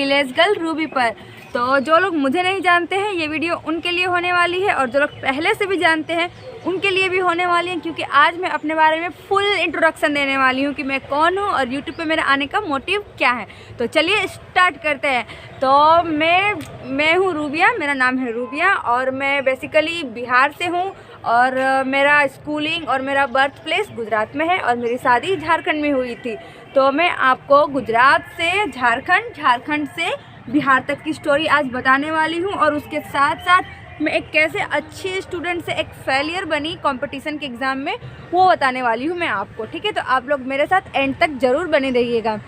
Village girl Ruby पर। तो जो लोग मुझे नहीं जानते हैं ये वीडियो उनके लिए होने वाली है, और जो लोग पहले से भी जानते हैं उनके लिए भी होने वाली है, क्योंकि आज मैं अपने बारे में फुल इंट्रोडक्शन देने वाली हूँ कि मैं कौन हूँ और यूट्यूब पे मेरे आने का मोटिव क्या है। तो चलिए स्टार्ट करते हैं। तो मैं हूँ रूबिया, मेरा नाम है रूबिया और मैं बेसिकली बिहार से हूँ, और मेरा स्कूलिंग और मेरा बर्थ प्लेस गुजरात में है और मेरी शादी झारखंड में हुई थी। तो मैं आपको गुजरात से झारखंड से बिहार तक की स्टोरी आज बताने वाली हूँ, और उसके साथ साथ मैं एक कैसे अच्छी स्टूडेंट से एक फेलियर बनी कंपटीशन के एग्ज़ाम में, वो बताने वाली हूँ मैं आपको। ठीक है, तो आप लोग मेरे साथ एंड तक ज़रूर बने रहिएगा।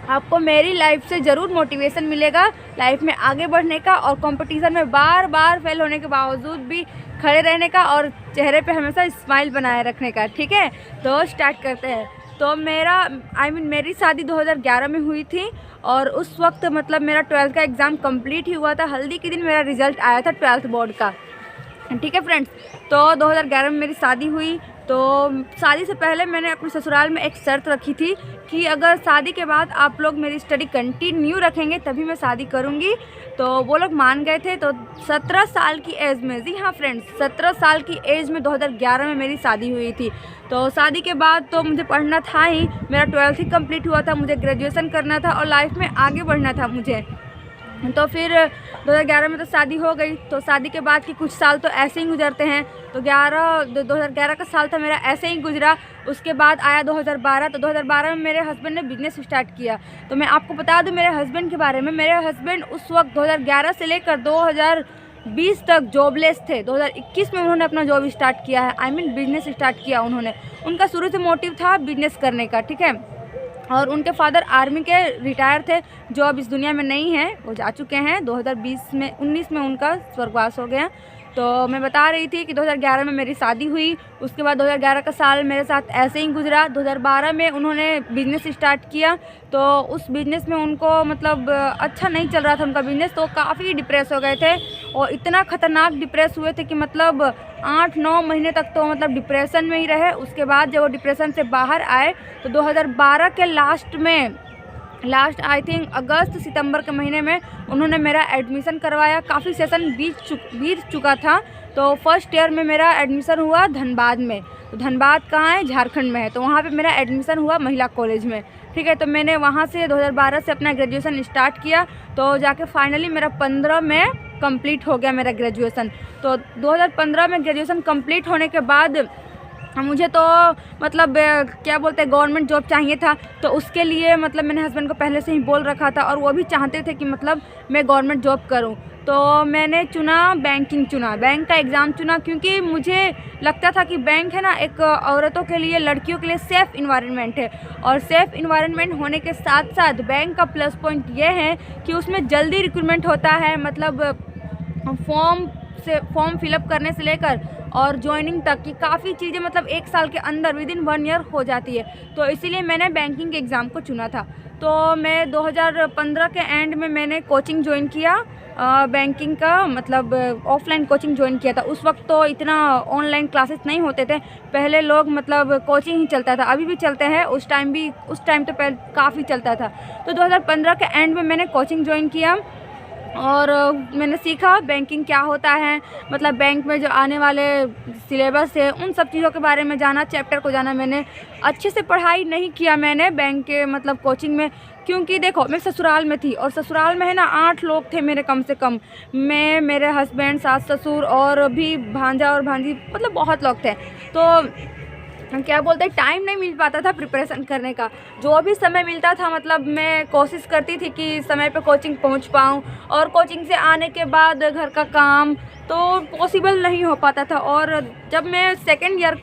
आपको मेरी लाइफ से ज़रूर मोटिवेशन मिलेगा लाइफ में आगे बढ़ने का, और कंपटीशन में बार बार फेल होने के बावजूद भी खड़े रहने का और चेहरे पे हमेशा स्माइल बनाए रखने का। ठीक है, तो स्टार्ट करते हैं। तो मेरी शादी 2011 में हुई थी, और उस वक्त मतलब मेरा 12th का एग्ज़ाम कंप्लीट ही हुआ था। हल्दी के दिन मेरा रिज़ल्ट आया था 12th बोर्ड का। ठीक है फ्रेंड्स, तो 2011 में मेरी शादी हुई। तो शादी से पहले मैंने अपने ससुराल में एक शर्त रखी थी कि अगर शादी के बाद आप लोग मेरी स्टडी कंटिन्यू रखेंगे तभी मैं शादी करूंगी। तो वो लोग मान गए थे। तो 17 साल की एज में, जी हाँ फ्रेंड्स, 17 साल की एज में 2011 में मेरी शादी हुई थी। तो शादी के बाद तो मुझे पढ़ना था ही, मेरा 12th ही कंप्लीट हुआ था, मुझे ग्रेजुएशन करना था और लाइफ में आगे बढ़ना था मुझे। तो फिर 2011 में तो शादी हो गई। तो शादी के बाद के कुछ साल तो ऐसे ही गुजरते हैं। तो 2011 का साल था मेरा ऐसे ही गुजरा। उसके बाद आया 2012। तो 2012 में मेरे हस्बैंड ने बिज़नेस स्टार्ट किया। तो मैं आपको बता दूं मेरे हस्बैंड के बारे में, मेरे हस्बैंड उस वक्त 2011 से लेकर 2020 तक जॉबलेस थे। 2021 में उन्होंने अपना जॉब स्टार्ट किया है, बिज़नेस स्टार्ट किया उन्होंने। उनका शुरू से मोटिव था बिज़नेस करने का। ठीक है, और उनके फादर आर्मी के रिटायर थे, जो अब इस दुनिया में नहीं है, वो जा चुके हैं। 2019 में उनका स्वर्गवास हो गया। तो मैं बता रही थी कि 2011 में मेरी शादी हुई। उसके बाद 2011 का साल मेरे साथ ऐसे ही गुजरा। 2012 में उन्होंने बिज़नेस स्टार्ट किया। तो उस बिज़नेस में उनको मतलब अच्छा नहीं चल रहा था उनका बिज़नेस, तो काफ़ी डिप्रेस हो गए थे, और इतना ख़तरनाक डिप्रेस हुए थे कि मतलब 8-9 महीने तक तो मतलब डिप्रेशन में ही रहे। उसके बाद जब वो डिप्रेशन से बाहर आए तो 2012 के लास्ट आई थिंक अगस्त सितंबर के महीने में उन्होंने मेरा एडमिशन करवाया। काफ़ी सेशन बीत चुका था। तो फर्स्ट ईयर में मेरा एडमिशन हुआ धनबाद में। तो धनबाद कहाँ है? झारखंड में है। तो वहाँ पे मेरा एडमिशन हुआ महिला कॉलेज में। ठीक है, तो मैंने वहाँ से 2012 से अपना ग्रेजुएशन स्टार्ट किया। तो जाके फाइनली मेरा 15 में कंप्लीट हो गया मेरा ग्रेजुएशन। तो 2015 में ग्रेजुएशन कंप्लीट होने के बाद मुझे तो मतलब क्या बोलते हैं, गवर्नमेंट जॉब चाहिए था। तो उसके लिए मतलब मैंने हस्बैंड को पहले से ही बोल रखा था, और वो भी चाहते थे कि मतलब मैं गवर्नमेंट जॉब करूं। तो मैंने बैंक का एग्ज़ाम चुना, क्योंकि मुझे लगता था कि बैंक है ना, एक औरतों के लिए, लड़कियों के लिए सेफ़ इन्वायरमेंट है। और सेफ़ इन्वायरमेंट होने के साथ साथ बैंक का प्लस पॉइंट ये है कि उसमें जल्दी रिक्रूटमेंट होता है। मतलब फॉर्म फिलअप करने से लेकर और ज्वाइनिंग तक की काफ़ी चीज़ें मतलब 1 साल के अंदर विदिन 1 ईयर हो जाती है। तो इसीलिए मैंने बैंकिंग के एग्ज़ाम को चुना था। तो मैं 2015 के एंड में मैंने कोचिंग ज्वाइन किया, बैंकिंग का मतलब ऑफलाइन कोचिंग ज्वाइन किया था। उस वक्त तो इतना ऑनलाइन क्लासेस नहीं होते थे, पहले लोग मतलब कोचिंग ही चलता था, अभी भी चलते हैं, उस टाइम तो पहले काफ़ी चलता था। तो 2015 के एंड में मैंने कोचिंग ज्वाइन किया, और मैंने सीखा बैंकिंग क्या होता है, मतलब बैंक में जो आने वाले सिलेबस है उन सब चीज़ों के बारे में जाना, चैप्टर को जाना। मैंने अच्छे से पढ़ाई नहीं किया मैंने बैंक के मतलब कोचिंग में, क्योंकि देखो मैं ससुराल में थी, और ससुराल में है ना 8 लोग थे मेरे कम से कम। मैं, मेरे हस्बैंड, सास ससुर और भी भांजा और भांजी, मतलब बहुत लोग थे। तो क्या बोलते हैं, टाइम नहीं मिल पाता था प्रिपरेशन करने का। जो भी समय मिलता था मतलब मैं कोशिश करती थी कि समय पे कोचिंग पहुंच पाऊं, और कोचिंग से आने के बाद घर का काम तो पॉसिबल नहीं हो पाता था। और जब मैं सेकेंड ईयर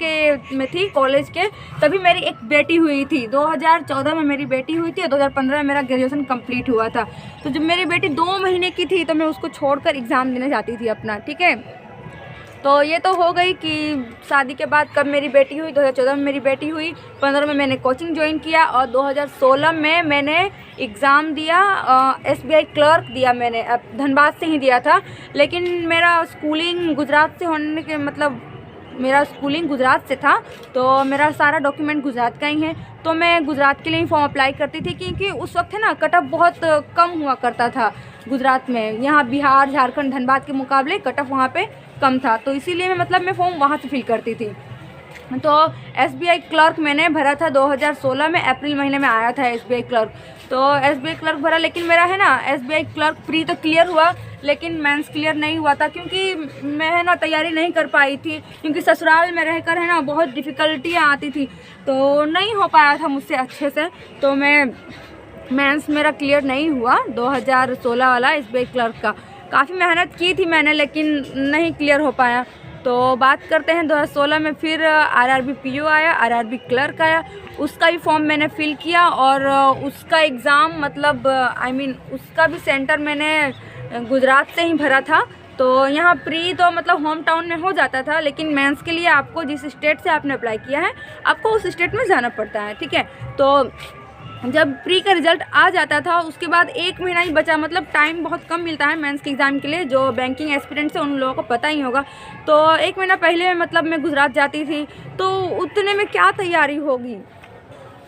में थी कॉलेज के, तभी मेरी एक बेटी हुई थी। 2014 में मेरी बेटी हुई थी और 2015 में मेरा ग्रेजुएशन कंप्लीट हुआ था। तो जब मेरी बेटी 2 महीने की थी तो मैं उसको छोड़कर एग्ज़ाम देने जाती थी अपना। ठीक है, तो ये तो हो गई कि शादी के बाद कब मेरी बेटी हुई, 2014 में मेरी बेटी हुई, 15 में मैंने कोचिंग ज्वाइन किया, और 2016 में मैंने एग्ज़ाम दिया, SBI क्लर्क दिया मैंने। अब धनबाद से ही दिया था, लेकिन मेरा स्कूलिंग गुजरात से होने के मतलब मेरा स्कूलिंग गुजरात से था, तो मेरा सारा डॉक्यूमेंट गुजरात का ही है, तो मैं गुजरात के लिए ही फॉर्म अप्लाई करती थी, क्योंकि उस वक्त है ना कट ऑफ बहुत कम हुआ करता था गुजरात में। यहाँ बिहार, झारखंड, धनबाद के मुकाबले कट ऑफ वहाँ पे कम था, तो इसीलिए मैं फॉर्म वहाँ से फिल करती थी। तो SBI क्लर्क मैंने भरा था 2016 में, अप्रैल महीने में आया था SBI क्लर्क। तो SBI क्लर्क भरा, लेकिन मेरा है ना SBI क्लर्क प्री तो क्लियर हुआ, लेकिन मेंस क्लियर नहीं हुआ था, क्योंकि मैं है ना तैयारी नहीं कर पाई थी, क्योंकि ससुराल में रहकर है ना बहुत डिफ़िकल्टियाँ आती थी, तो नहीं हो पाया था मुझसे अच्छे से। तो मेंस मेरा क्लियर नहीं हुआ 2016 वाला SBI क्लर्क का। काफ़ी मेहनत की थी मैंने, लेकिन नहीं क्लियर हो पाया। तो बात करते हैं 2016 में फिर RRB PO आया, RRB क्लर्क आया, उसका भी फॉर्म मैंने फ़िल किया, और उसका एग्ज़ाम उसका भी सेंटर मैंने गुजरात से ही भरा था। तो यहाँ प्री तो होम टाउन में हो जाता था, लेकिन मेंस के लिए आपको जिस स्टेट से आपने अप्लाई किया है आपको उस स्टेट में जाना पड़ता है, ठीक है। तो जब प्री का रिज़ल्ट आ जाता था उसके बाद 1 महीना ही बचा, टाइम बहुत कम मिलता है मेंस के एग्ज़ाम के लिए, जो बैंकिंग एस्पिरेंट्स हैं उन लोगों को पता ही होगा। तो 1 महीना पहले मैं गुजरात जाती थी, तो उतने में क्या तैयारी होगी।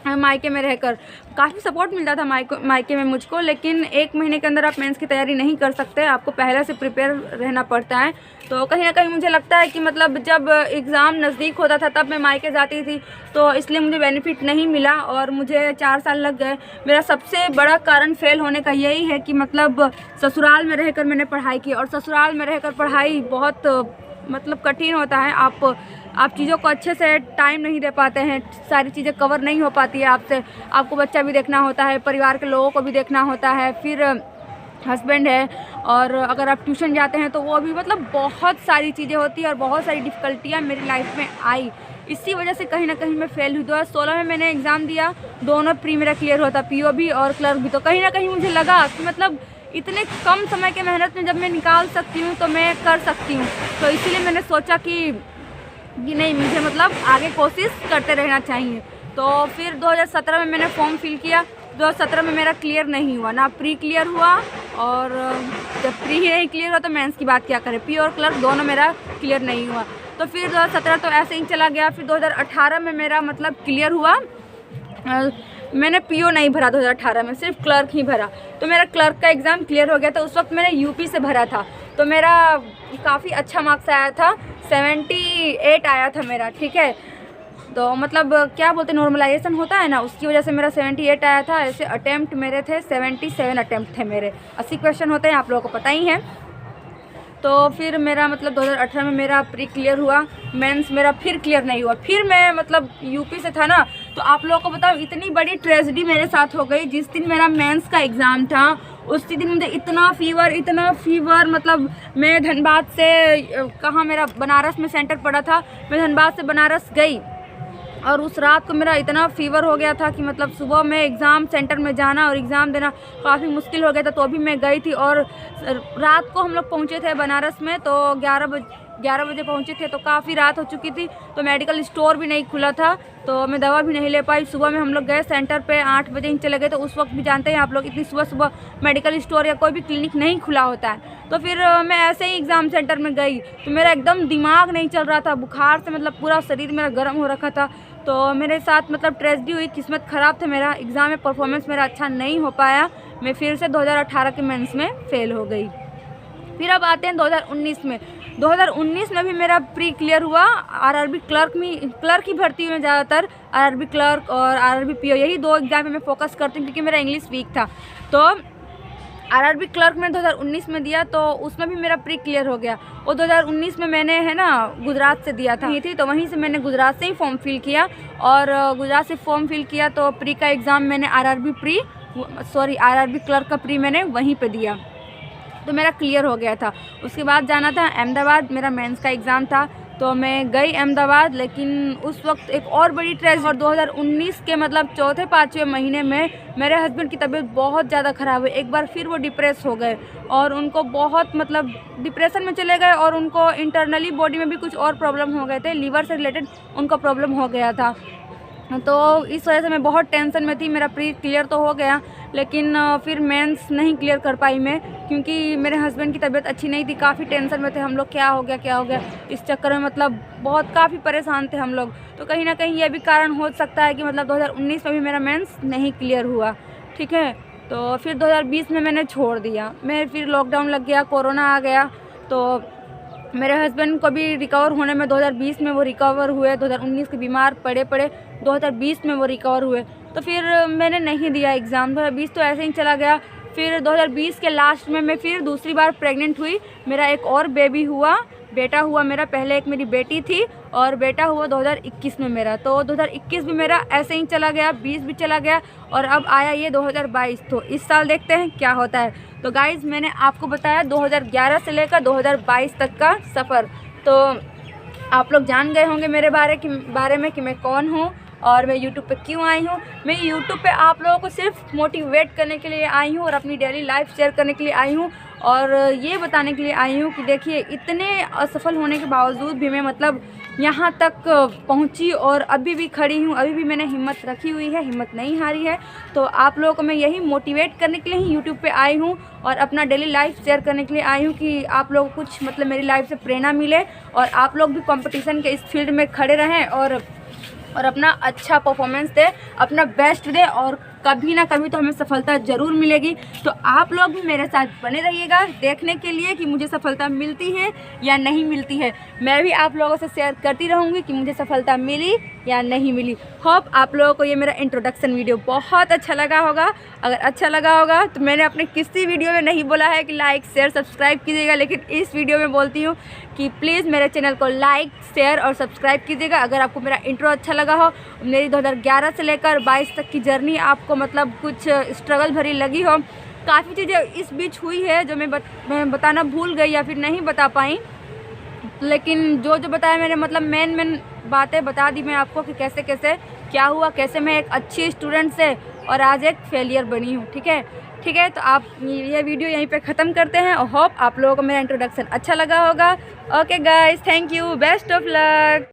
मायके में रहकर काफ़ी सपोर्ट मिलता था मायके में मुझको, लेकिन 1 महीने के अंदर आप मेंस की तैयारी नहीं कर सकते, आपको पहले से प्रिपेयर रहना पड़ता है। तो कहीं ना कहीं मुझे लगता है कि जब एग्ज़ाम नज़दीक होता था तब मैं मायके जाती थी, तो इसलिए मुझे बेनिफिट नहीं मिला और मुझे 4 साल लग गए। मेरा सबसे बड़ा कारण फेल होने का यही है कि ससुराल में रहकर मैंने पढ़ाई की, और ससुराल में रहकर पढ़ाई बहुत कठिन होता है। आप चीज़ों को अच्छे से टाइम नहीं दे पाते हैं, सारी चीज़ें कवर नहीं हो पाती है आपसे। आपको बच्चा भी देखना होता है, परिवार के लोगों को भी देखना होता है, फिर हस्बैंड है, और अगर आप ट्यूशन जाते हैं तो वो भी बहुत सारी चीज़ें होती हैं और बहुत सारी डिफ़िकल्टियाँ मेरी लाइफ में आई। इसी वजह से कहीं ना कहीं मैं फेल हुई। 2016 में मैंने एग्ज़ाम दिया, दोनों प्री मेरा क्लियर होता, PO भी और क्लर्क भी। तो कहीं ना कहीं मुझे लगा कि इतने कम समय के मेहनत में जब मैं निकाल सकती हूँ तो मैं कर सकती हूँ। तो इसीलिए मैंने सोचा कि नहीं, मुझे आगे कोशिश करते रहना चाहिए। तो फिर 2017 में मैंने फॉर्म फिल किया। 2017 में मेरा क्लियर नहीं हुआ, ना प्री क्लियर हुआ, और जब प्री ही नहीं क्लियर हुआ तो मेंस की बात क्या करें। PO और क्लर्क दोनों मेरा क्लियर नहीं हुआ। तो फिर 2017 तो ऐसे ही चला गया। फिर 2018 में मेरा क्लियर हुआ। मैंने PO नहीं भरा 2018 में, सिर्फ क्लर्क ही भरा। तो मेरा क्लर्क का एग्ज़ाम क्लियर हो गया था। उस वक्त मैंने UP से भरा था, तो मेरा काफ़ी अच्छा मार्क्स आया था, 78 आया था मेरा, ठीक है। तो क्या बोलते हैं, नॉर्मलाइजेशन होता है ना, उसकी वजह से मेरा 78 आया था। ऐसे अटैम्प्ट मेरे थे 77 अटैम्प्ट थे मेरे। 80 क्वेश्चन होते हैं, आप लोगों को पता ही है। तो फिर मेरा 2018 में मेरा प्री क्लियर हुआ, मेंस मेरा फिर क्लियर नहीं हुआ। फिर मैं UP से था ना, तो आप लोगों को बताओ इतनी बड़ी ट्रेजेडी मेरे साथ हो गई। जिस दिन मेरा मेंस का एग्ज़ाम था उसी दिन मुझे इतना फीवर मैं धनबाद से मेरा बनारस में सेंटर पड़ा था, मैं धनबाद से बनारस गई, और उस रात को मेरा इतना फीवर हो गया था कि सुबह में एग्ज़ाम सेंटर में जाना और एग्ज़ाम देना काफ़ी मुश्किल हो गया था। तो अभी मैं गई थी, और रात को हम लोग पहुँचे थे बनारस में, तो 11 बजे पहुँचे थे, तो काफ़ी रात हो चुकी थी। तो मेडिकल स्टोर भी नहीं खुला था, तो मैं दवा भी नहीं ले पाई। सुबह में हम लोग गए सेंटर पे, 8 बजे ही चले गए। तो उस वक्त भी जानते हैं आप लोग, इतनी सुबह मेडिकल स्टोर या कोई भी क्लिनिक नहीं खुला होता है। तो फिर मैं ऐसे ही एग्ज़ाम सेंटर में गई, तो मेरा एकदम दिमाग नहीं चल रहा था, बुखार से पूरा शरीर मेरा गर्म हो रखा था। तो मेरे साथ ट्रेजेडी हुई, किस्मत ख़राब था मेरा। एग्ज़ाम में परफॉर्मेंस मेरा अच्छा नहीं हो पाया, मैं फिर से 2018 के मेंस में फ़ेल हो गई। फिर अब आते हैं 2019 में। 2019 में भी मेरा प्री क्लियर हुआ। RRB क्लर्क ही भर्ती हुई ज़्यादातर, RRB क्लर्क और RRB PO, यही 2 एग्ज़ाम में मैं फोकस करती हूँ, क्योंकि मेरा इंग्लिश वीक था। तो RRB क्लर्क में 2019 में दिया, तो उसमें भी मेरा प्री क्लियर हो गया। और 2019 में मैंने गुजरात से दिया था, तो वहीं से मैंने गुजरात से ही फॉर्म फिल किया, और गुजरात से फॉर्म फिल किया तो प्री का एग्ज़ाम मैंने RRB क्लर्क का प्री मैंने वहीं पे दिया, तो मेरा क्लियर हो गया था। उसके बाद जाना था अहमदाबाद, मेरा मेंस का एग्ज़ाम था, तो मैं गई अहमदाबाद। लेकिन उस वक्त एक और बड़ी ट्रेजेडी, और 2019 के 4-5वें महीने में मेरे हस्बैंड की तबीयत बहुत ज़्यादा ख़राब हुई। एक बार फिर वो डिप्रेस हो गए, और उनको बहुत डिप्रेशन में चले गए, और उनको इंटरनली बॉडी में भी कुछ और प्रॉब्लम हो गए थे, लीवर से रिलेटेड उनका प्रॉब्लम हो गया था। तो इस वजह से मैं बहुत टेंशन में थी। मेरा प्री क्लियर तो हो गया, लेकिन फिर मेंस नहीं क्लियर कर पाई मैं, क्योंकि मेरे हस्बैंड की तबीयत अच्छी नहीं थी। काफ़ी टेंशन में थे हम लोग, क्या हो गया इस चक्कर में, मतलब बहुत काफ़ी परेशान थे हम लोग। तो कहीं ना कहीं ये भी कारण हो सकता है कि मतलब 2019 में भी मेरा मेंस नहीं क्लियर हुआ, ठीक है। तो फिर 2020 में मैंने छोड़ दिया। मैं फिर लॉकडाउन लग गया, कोरोना आ गया, तो मेरे हस्बैंड को भी रिकवर होने में 2020 में वो रिकवर हुए। 2019 के बीमार पड़े 2020 में वो रिकवर हुए। तो फिर मैंने नहीं दिया एग्ज़ाम। 2020 तो ऐसे ही चला गया। फिर 2020 के लास्ट में मैं फिर दूसरी बार प्रेग्नेंट हुई। मेरा एक और बेटा हुआ मेरा। पहले एक मेरी बेटी थी और बेटा हुआ 2021 में मेरा। तो 2021 भी मेरा ऐसे ही चला गया, 20 भी चला गया और अब आया ये 2022। तो इस साल देखते हैं क्या होता है। तो गाइज़, मैंने आपको बताया 2011 से लेकर 2022 तक का सफ़र। तो आप लोग जान गए होंगे मेरे बारे में कि मैं कौन हूँ और मैं यूट्यूब पे क्यों आई हूँ। मैं यूट्यूब पे आप लोगों को सिर्फ मोटिवेट करने के लिए आई हूँ और अपनी डेली लाइफ शेयर करने के लिए आई हूँ और ये बताने के लिए आई हूँ कि देखिए, इतने असफल होने के बावजूद भी मैं मतलब यहाँ तक पहुँची और अभी भी खड़ी हूँ। अभी भी मैंने हिम्मत रखी हुई है, हिम्मत नहीं हारी है। तो आप लोगों को मैं यही मोटिवेट करने के लिए ही यूट्यूब पे आई हूँ और अपना डेली लाइफ शेयर करने के लिए आई हूँ कि आप लोगों को कुछ मतलब मेरी लाइफ से प्रेरणा मिले और आप लोग भी कंपटीशन के इस फील्ड में खड़े रहें और अपना अच्छा परफॉर्मेंस दे, अपना बेस्ट दे और कभी ना कभी तो हमें सफलता ज़रूर मिलेगी। तो आप लोग भी मेरे साथ बने रहिएगा देखने के लिए कि मुझे सफलता मिलती है या नहीं मिलती है। मैं भी आप लोगों से शेयर करती रहूँगी कि मुझे सफलता मिली या नहीं मिली। होप आप लोगों को ये मेरा इंट्रोडक्शन वीडियो बहुत अच्छा लगा होगा। अगर अच्छा लगा होगा तो मैंने अपने किसी वीडियो में नहीं बोला है कि लाइक शेयर सब्सक्राइब कीजिएगा, लेकिन इस वीडियो में बोलती हूँ कि प्लीज़ मेरे चैनल को लाइक शेयर और सब्सक्राइब कीजिएगा। अगर आपको मेरा इंट्रो अच्छा लगा हो, मेरी 2011 से लेकर 22 तक की जर्नी आपको मतलब कुछ स्ट्रगल भरी लगी हो, काफ़ी चीज़ें इस बीच हुई है जो मैं बताना भूल गई या फिर नहीं बता पाई, लेकिन जो बताया मैंने मतलब मेन बातें बता दी मैं आपको कि कैसे कैसे क्या हुआ, कैसे मैं एक अच्छी स्टूडेंट से और आज एक फेलियर बनी हूँ। ठीक है। तो आप ये वीडियो यहीं पे ख़त्म करते हैं और होप आप लोगों को मेरा इंट्रोडक्शन अच्छा लगा होगा। Okay guys, thank you, best of luck.